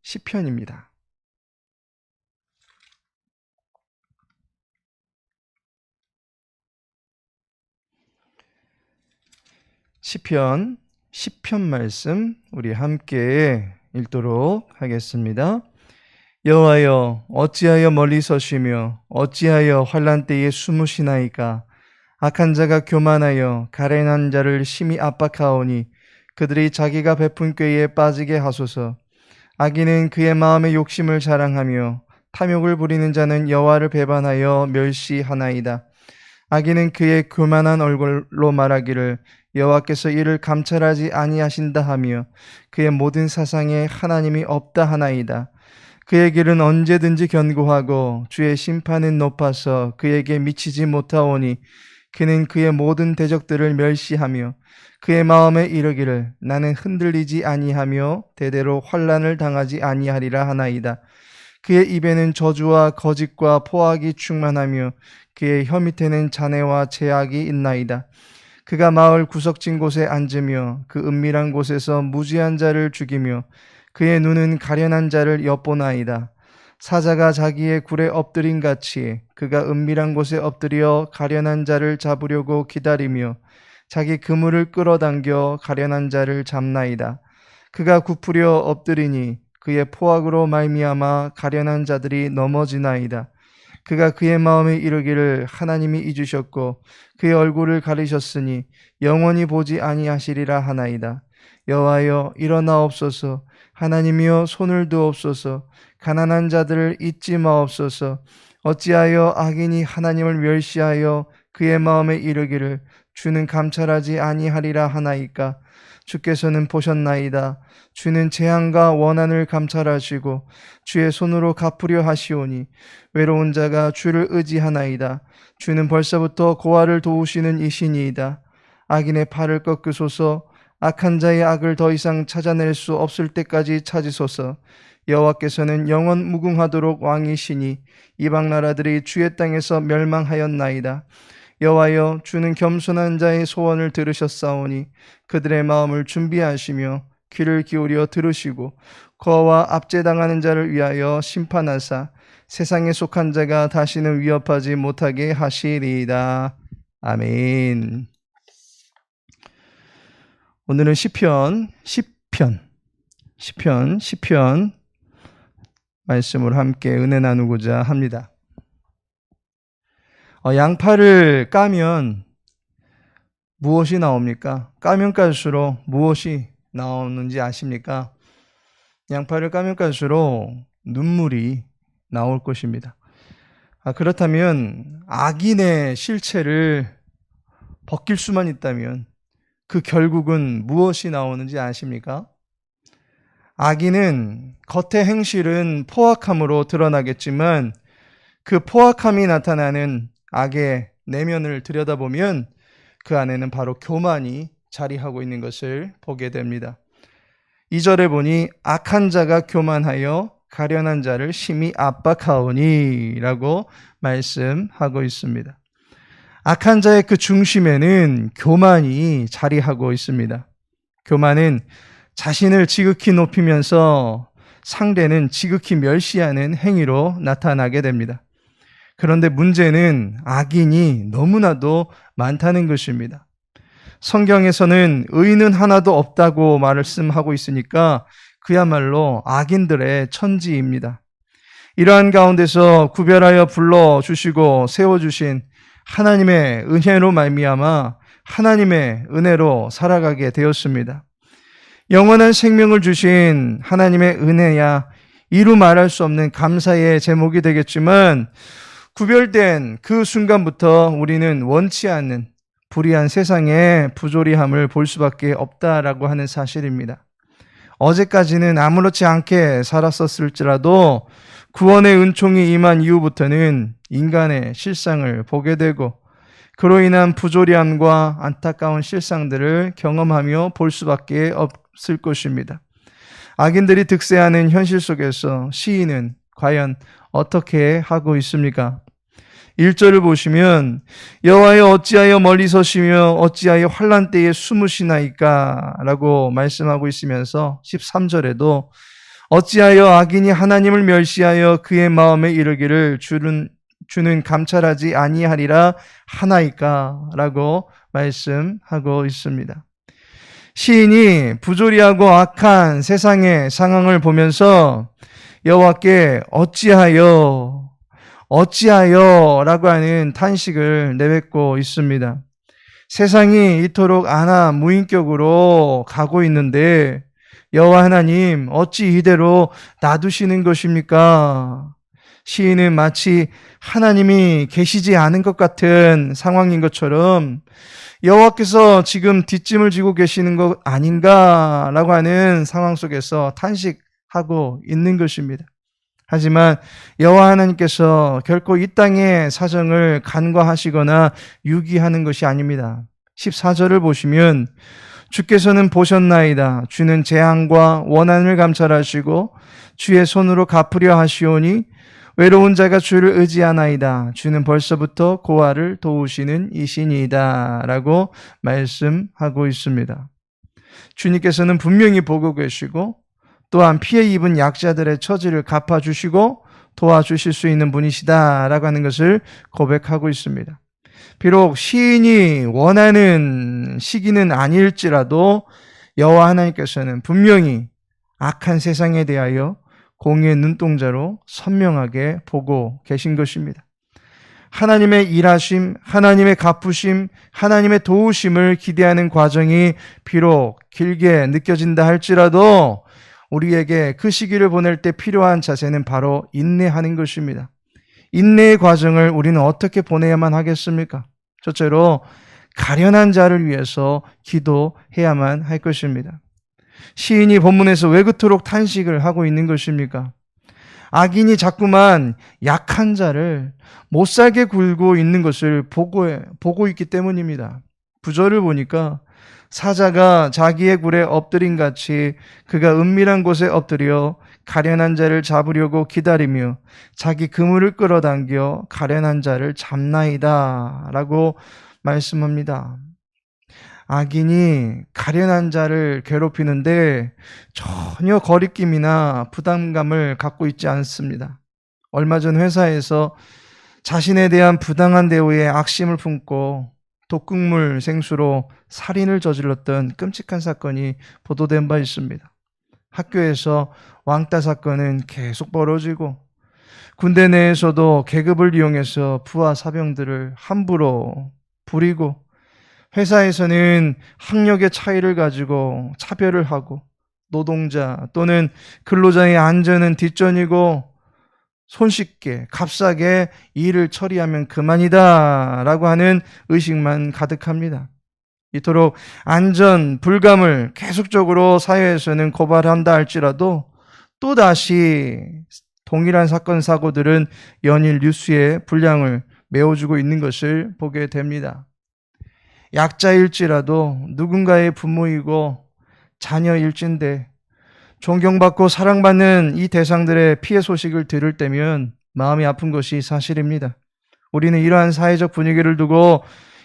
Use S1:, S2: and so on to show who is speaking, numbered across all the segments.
S1: 시편입니다. 시편 말씀 우리 함께 읽도록 하겠습니다. 여호와여, 어찌하여 멀리 서시며 어찌하여 환난 때에 숨으시나이까? 악한 자가 교만하여 가련한 자를 심히 압박하오니 그들이 자기가 베푼 꾀에 빠지게 하소서. 악인은 그의 마음의 욕심을 자랑하며 탐욕을 부리는 자는 여호와를 배반하여 멸시하나이다. 악인은 그의 교만한 얼굴로 말하기를 여호와께서 이를 감찰하지 아니하신다 하며 그의 모든 사상에 하나님이 없다 하나이다. 그의 길은 언제든지 견고하고 주의 심판은 높아서 그에게 미치지 못하오니 그는 그의 모든 대적들을 멸시하며 그의 마음에 이르기를 나는 흔들리지 아니하며 대대로 환난을 당하지 아니하리라 하나이다. 그의 입에는 저주와 거짓과 포악이 충만하며 그의 혀 밑에는 잔해와 제약이 있나이다. 그가 마을 구석진 곳에 앉으며 그 은밀한 곳에서 무지한 자를 죽이며 그의 눈은 가련한 자를 엿보나이다. 사자가 자기의 굴에 엎드린 같이 그가 은밀한 곳에 엎드려 가련한 자를 잡으려고 기다리며 자기 그물을 끌어당겨 가련한 자를 잡나이다. 그가 굽으려 엎드리니 그의 포악으로 말미암아 가련한 자들이 넘어지나이다. 그가 그의 마음에 이르기를 하나님이 잊으셨고 그의 얼굴을 가리셨으니 영원히 보지 아니하시리라 하나이다. 여호와여, 일어나옵소서. 하나님이여, 손을 두옵소서. 가난한 자들을 잊지 마옵소서. 어찌하여 악인이 하나님을 멸시하여 그의 마음에 이르기를 주는 감찰하지 아니하리라 하나이까? 주께서는 보셨나이다. 주는 재앙과 원한을 감찰하시고 주의 손으로 갚으려 하시오니 외로운 자가 주를 의지하나이다. 주는 벌써부터 고아를 도우시는 이시니이다. 악인의 팔을 꺾으소서. 악한 자의 악을 더 이상 찾아낼 수 없을 때까지 찾으소서. 여호와께서는 영원 무궁하도록 왕이시니 이방 나라들이 주의 땅에서 멸망하였나이다. 여호와여, 주는 겸손한 자의 소원을 들으셨사오니 그들의 마음을 준비하시며 귀를 기울여 들으시고 거와 압제당하는 자를 위하여 심판하사 세상에 속한 자가 다시는 위협하지 못하게 하시리이다. 아멘. 오늘은 시편 말씀을 함께 은혜 나누고자 합니다. 양파를 까면 무엇이 나옵니까? 까면 깔수록 무엇이 나오는지 아십니까? 양파를 까면 깔수록 눈물이 나올 것입니다. 그렇다면 악인의 실체를 벗길 수만 있다면 그 결국은 무엇이 나오는지 아십니까? 악인은 겉의 행실은 포악함으로 드러나겠지만 그 포악함이 나타나는 악의 내면을 들여다보면 그 안에는 바로 교만이 자리하고 있는 것을 보게 됩니다. 2절에 보니 악한 자가 교만하여 가련한 자를 심히 압박하오니 라고 말씀하고 있습니다. 악한 자의 그 중심에는 교만이 자리하고 있습니다. 교만은 자신을 지극히 높이면서 상대는 지극히 멸시하는 행위로 나타나게 됩니다. 그런데 문제는 악인이 너무나도 많다는 것입니다. 성경에서는 의인은 하나도 없다고 말씀하고 있으니까 그야말로 악인들의 천지입니다. 이러한 가운데서 구별하여 불러주시고 세워주신 하나님의 은혜로 말미암아 하나님의 은혜로 살아가게 되었습니다. 영원한 생명을 주신 하나님의 은혜야 이루 말할 수 없는 감사의 제목이 되겠지만 구별된 그 순간부터 우리는 원치 않는 불의한 세상의 부조리함을 볼 수밖에 없다라고 하는 사실입니다. 어제까지는 아무렇지 않게 살았었을지라도 구원의 은총이 임한 이후부터는 인간의 실상을 보게 되고 그로 인한 부조리함과 안타까운 실상들을 경험하며 볼 수밖에 없을 것입니다. 악인들이 득세하는 현실 속에서 시인은 과연 어떻게 하고 있습니까? 1절을 보시면 여호와여 어찌하여 멀리 서시며 어찌하여 환난 때에 숨으시나이까 라고 말씀하고 있으면서 13절에도 어찌하여 악인이 하나님을 멸시하여 그의 마음에 이르기를 주는 감찰하지 아니하리라 하나이까? 라고 말씀하고 있습니다. 시인이 부조리하고 악한 세상의 상황을 보면서 여호와께 어찌하여 라고 하는 탄식을 내뱉고 있습니다. 세상이 이토록 무인격으로 가고 있는데 여호와 하나님 어찌 이대로 놔두시는 것입니까? 시인은 마치 하나님이 계시지 않은 것 같은 상황인 것처럼 여호와께서 지금 뒷짐을 지고 계시는 것 아닌가라고 하는 상황 속에서 탄식하고 있는 것입니다. 하지만 여호와 하나님께서 결코 이 땅의 사정을 간과하시거나 유기하는 것이 아닙니다. 14절을 보시면 주께서는 보셨나이다. 주는 재앙과 원한을 감찰하시고 주의 손으로 갚으려 하시오니 외로운 자가 주를 의지하나이다. 주는 벌써부터 고아를 도우시는 이신이다. 라고 말씀하고 있습니다. 주님께서는 분명히 보고 계시고 또한 피해 입은 약자들의 처지를 갚아주시고 도와주실 수 있는 분이시다라고 하는 것을 고백하고 있습니다. 비록 시인이 원하는 시기는 아닐지라도 여호와 하나님께서는 분명히 악한 세상에 대하여 공의의 눈동자로 선명하게 보고 계신 것입니다. 하나님의 일하심, 하나님의 갚으심, 하나님의 도우심을 기대하는 과정이 비록 길게 느껴진다 할지라도 우리에게 그 시기를 보낼 때 필요한 자세는 바로 인내하는 것입니다. 인내의 과정을 우리는 어떻게 보내야만 하겠습니까? 첫째로 가련한 자를 위해서 기도해야만 할 것입니다. 시인이 본문에서 왜 그토록 탄식을 하고 있는 것입니까? 악인이 자꾸만 약한 자를 못살게 굴고 있는 것을 보고 있기 때문입니다. 구절을 보니까 사자가 자기의 굴에 엎드린 같이 그가 은밀한 곳에 엎드려 가련한 자를 잡으려고 기다리며 자기 그물을 끌어당겨 가련한 자를 잡나이다 라고 말씀합니다. 악인이 가련한 자를 괴롭히는데 전혀 거리낌이나 부담감을 갖고 있지 않습니다. 얼마 전 회사에서 자신에 대한 부당한 대우에 악심을 품고 독극물 생수로 살인을 저질렀던 끔찍한 사건이 보도된 바 있습니다. 학교에서 왕따 사건은 계속 벌어지고 군대 내에서도 계급을 이용해서 부하 사병들을 함부로 부리고 회사에서는 학력의 차이를 가지고 차별을 하고 노동자 또는 근로자의 안전은 뒷전이고 손쉽게 값싸게 일을 처리하면 그만이다 라고 하는 의식만 가득합니다. 이토록 안전, 불감을 계속적으로 사회에서는 고발한다 할지라도 또다시 동일한 사건, 사고들은 연일 뉴스에 분량을 메워주고 있는 것을 보게 됩니다. 약자일지라도 누군가의 부모이고 자녀일진데 존경받고 사랑받는 이 대상들의 피해 소식을 들을 때면 마음이 아픈 것이 사실입니다. 우리는 이러한 사회적 분위기를 두고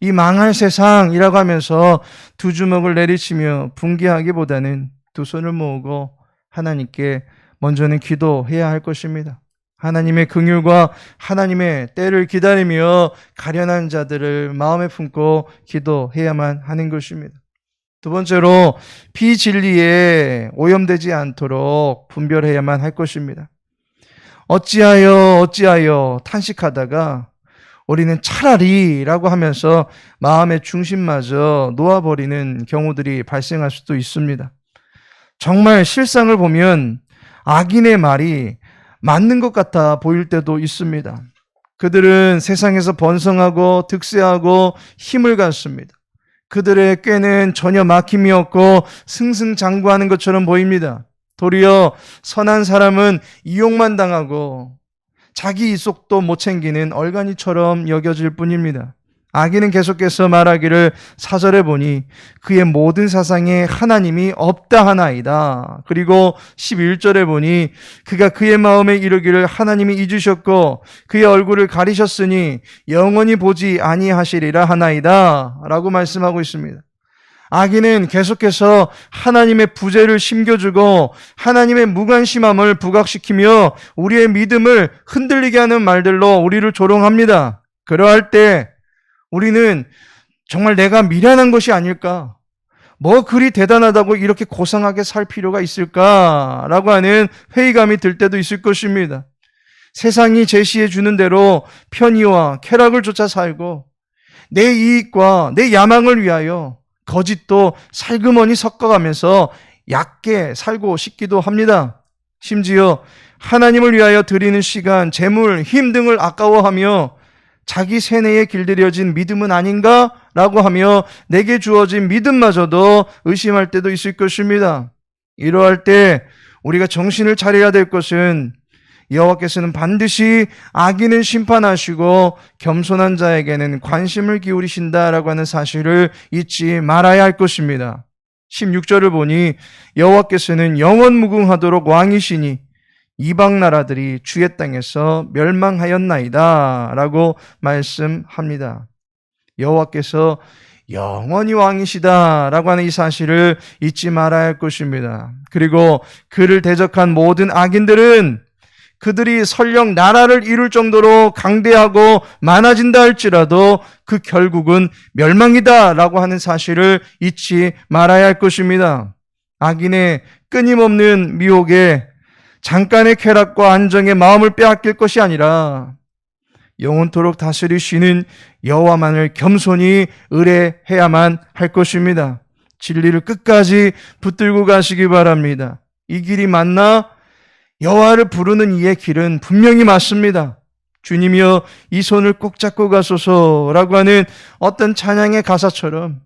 S1: 이 망할 세상이라고 하면서 두 주먹을 내리치며 분개하기보다는 두 손을 모으고 하나님께 먼저는 기도해야 할 것입니다. 하나님의 긍휼과 하나님의 때를 기다리며 가련한 자들을 마음에 품고 기도해야만 하는 것입니다. 두 번째로 비진리에 오염되지 않도록 분별해야만 할 것입니다. 어찌하여 탄식하다가 우리는 차라리라고 하면서 마음의 중심마저 놓아버리는 경우들이 발생할 수도 있습니다. 정말 실상을 보면 악인의 말이 맞는 것 같아 보일 때도 있습니다. 그들은 세상에서 번성하고 득세하고 힘을 갖습니다. 그들의 꾀는 전혀 막힘이 없고 승승장구하는 것처럼 보입니다. 도리어 선한 사람은 이용만 당하고 자기 이속도 못 챙기는 얼간이처럼 여겨질 뿐입니다. 악인은 계속해서 말하기를 4절에 보니 그의 모든 사상에 하나님이 없다 하나이다. 그리고 11절에 보니 그가 그의 마음에 이르기를 하나님이 잊으셨고 그의 얼굴을 가리셨으니 영원히 보지 아니하시리라 하나이다 라고 말씀하고 있습니다. 악인은 계속해서 하나님의 부재를 심겨주고 하나님의 무관심함을 부각시키며 우리의 믿음을 흔들리게 하는 말들로 우리를 조롱합니다. 그러할 때 우리는 정말 내가 미련한 것이 아닐까? 뭐 그리 대단하다고 이렇게 고상하게 살 필요가 있을까라고 하는 회의감이 들 때도 있을 것입니다. 세상이 제시해 주는 대로 편의와 쾌락을 쫓아 살고 내 이익과 내 야망을 위하여 거짓도 살그머니 섞어가면서 얕게 살고 싶기도 합니다. 심지어 하나님을 위하여 드리는 시간, 재물, 힘 등을 아까워하며 자기 세뇌에 길들여진 믿음은 아닌가라고 하며 내게 주어진 믿음마저도 의심할 때도 있을 것입니다. 이러할 때 우리가 정신을 차려야 될 것은 여호와께서는 반드시 악인을 심판하시고 겸손한 자에게는 관심을 기울이신다라고 하는 사실을 잊지 말아야 할 것입니다. 16절을 보니 여호와께서는 영원무궁하도록 왕이시니 이방 나라들이 주의 땅에서 멸망하였나이다 라고 말씀합니다. 여호와께서 영원히 왕이시다 라고 하는 이 사실을 잊지 말아야 할 것입니다. 그리고 그를 대적한 모든 악인들은 그들이 설령 나라를 이룰 정도로 강대하고 많아진다 할지라도 그 결국은 멸망이다 라고 하는 사실을 잊지 말아야 할 것입니다. 악인의 끊임없는 미혹에 잠깐의 쾌락과 안정의 마음을 빼앗길 것이 아니라 영원토록 다스리시는 여호와만을 겸손히 의뢰해야만 할 것입니다. 진리를 끝까지 붙들고 가시기 바랍니다. 이 길이 맞나? 여호와를 부르는 이의 길은 분명히 맞습니다. 주님이여 이 손을 꼭 잡고 가소서라고 하는 어떤 찬양의 가사처럼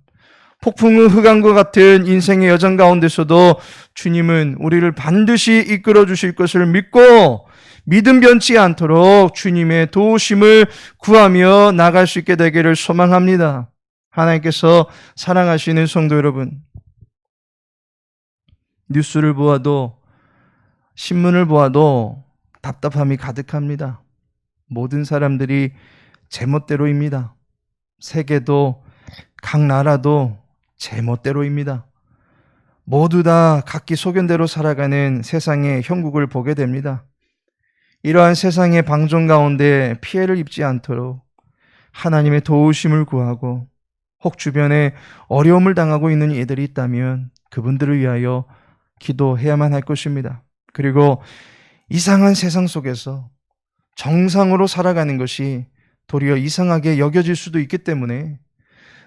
S1: 폭풍우 흑암과 같은 인생의 여정 가운데서도 주님은 우리를 반드시 이끌어 주실 것을 믿고 믿음 변치 않도록 주님의 도우심을 구하며 나갈 수 있게 되기를 소망합니다. 하나님께서 사랑하시는 성도 여러분, 뉴스를 보아도 신문을 보아도 답답함이 가득합니다. 모든 사람들이 제멋대로입니다. 세계도 각 나라도 제멋대로입니다. 모두 다 각기 소견대로 살아가는 세상의 형국을 보게 됩니다. 이러한 세상의 방종 가운데 피해를 입지 않도록 하나님의 도우심을 구하고 혹 주변에 어려움을 당하고 있는 이들이 있다면 그분들을 위하여 기도해야만 할 것입니다. 그리고 이상한 세상 속에서 정상으로 살아가는 것이 도리어 이상하게 여겨질 수도 있기 때문에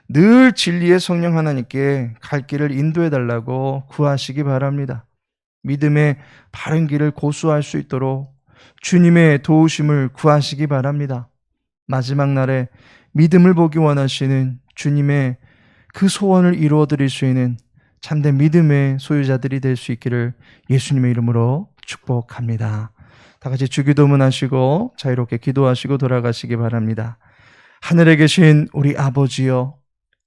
S1: 늘 진리의 성령 하나님께 갈 길을 인도해 달라고 구하시기 바랍니다. 믿음의 바른 길을 고수할 수 있도록 주님의 도우심을 구하시기 바랍니다. 마지막 날에 믿음을 보기 원하시는 주님의 그 소원을 이루어 드릴 수 있는 참된 믿음의 소유자들이 될 수 있기를 예수님의 이름으로 축복합니다. 다 같이 주기도문 하시고 자유롭게 기도하시고 돌아가시기 바랍니다. 하늘에 계신 우리 아버지여,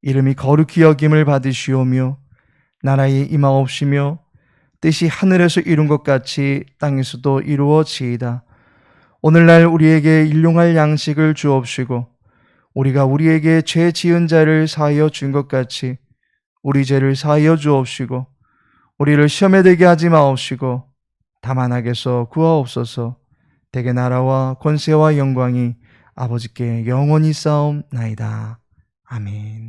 S1: 이름이 거룩히 여김을 받으시오며 나라에 임하옵시며 뜻이 하늘에서 이룬 것 같이 땅에서도 이루어지이다. 오늘날 우리에게 일용할 양식을 주옵시고 우리가 우리에게 죄 지은 자를 사하여 준 것 같이 우리 죄를 사하여 주옵시고 우리를 시험에 들게 하지 마옵시고 다만 악에서 구하옵소서. 대개 나라와 권세와 영광이 아버지께 영원히 쌓옵나이다. 아멘.